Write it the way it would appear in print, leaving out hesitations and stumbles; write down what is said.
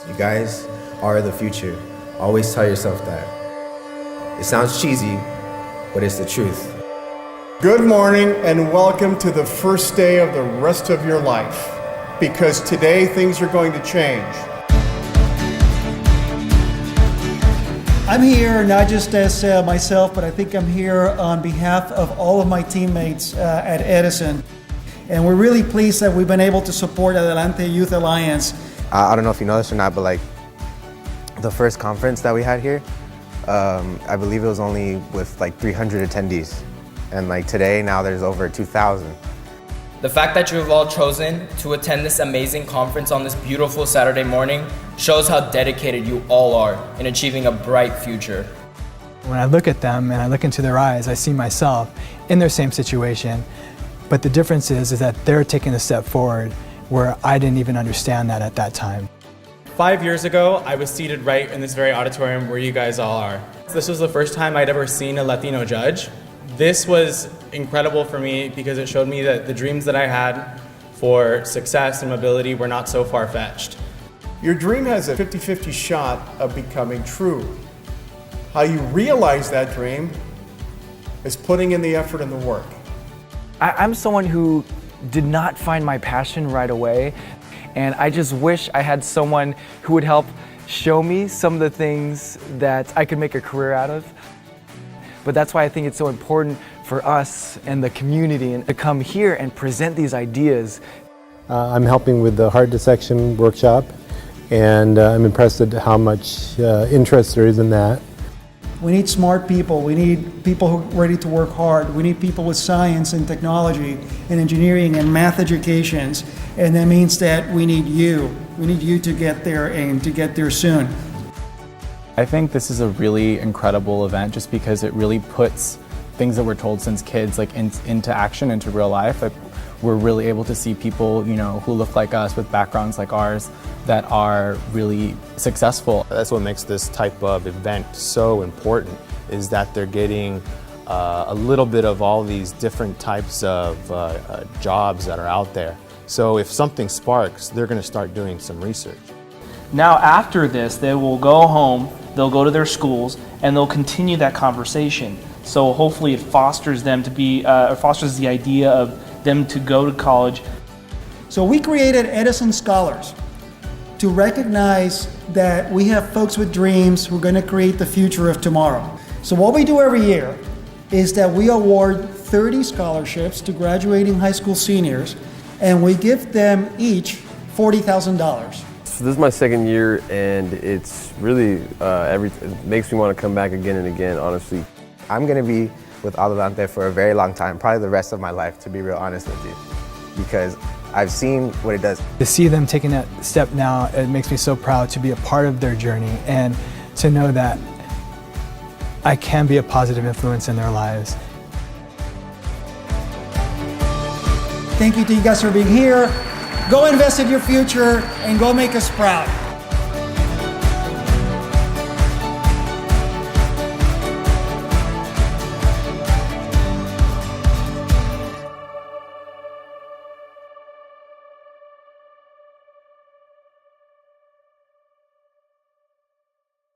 You guys are the future. Always tell yourself that. It sounds cheesy, but it's the truth. Good morning and welcome to the first day of the rest of your life, because today things are going to change. I'm here not just as myself, but I think I'm here on behalf of all of my teammates at Edison. And we're really pleased that we've been able to support Adelante Youth Alliance. I don't know if you know this or not, but like the first conference that we had here, I believe it was only with like 300 attendees. And like today, now there's over 2,000. The fact that you have all chosen to attend this amazing conference on this beautiful Saturday morning shows how dedicated you all are in achieving a bright future. When I look at them and I look into their eyes, I see myself in their same situation. But the difference is that they're taking a step forward where I didn't even understand that at that time. 5 years ago, I was seated right in this very auditorium where you guys all are. This was the first time I'd ever seen a Latino judge. This was incredible for me because it showed me that the dreams that I had for success and mobility were not so far-fetched. Your dream has a 50-50 shot of becoming true. How you realize that dream is putting in the effort and the work. I'm someone who did not find my passion right away, and I just wish I had someone who would help show me some of the things that I could make a career out of. But that's why I think it's so important for us and the community to come here and present these ideas. I'm helping with the heart dissection workshop, and I'm impressed at how much interest there is in that. We need smart people. We need people who are ready to work hard. We need people with science and technology and engineering and math educations. And that means that we need you. We need you to get there and to get there soon. I think this is a really incredible event just because it really puts things that we're told since kids into action, into real life. We're really able to see people, who look like us with backgrounds like ours that are really successful. That's what makes this type of event so important, is that they're getting a little bit of all these different types of jobs that are out there. So if something sparks, they're going to start doing some research. Now after this, they will go home, they'll go to their schools, and they'll continue that conversation. So hopefully it fosters them to be, fosters the idea of them to go to college. So we created Edison Scholars to recognize that we have folks with dreams who are going to create the future of tomorrow. So what we do every year is that we award 30 scholarships to graduating high school seniors, and we give them each $40,000. So this is my second year, and it's really, it makes me want to come back again and again, honestly. I'm going to be with Adelante for a very long time, probably the rest of my life, to be real honest with you, because I've seen what it does. To see them taking that step now, it makes me so proud to be a part of their journey and to know that I can be a positive influence in their lives. Thank you to you guys for being here. Go invest in your future and go make us proud.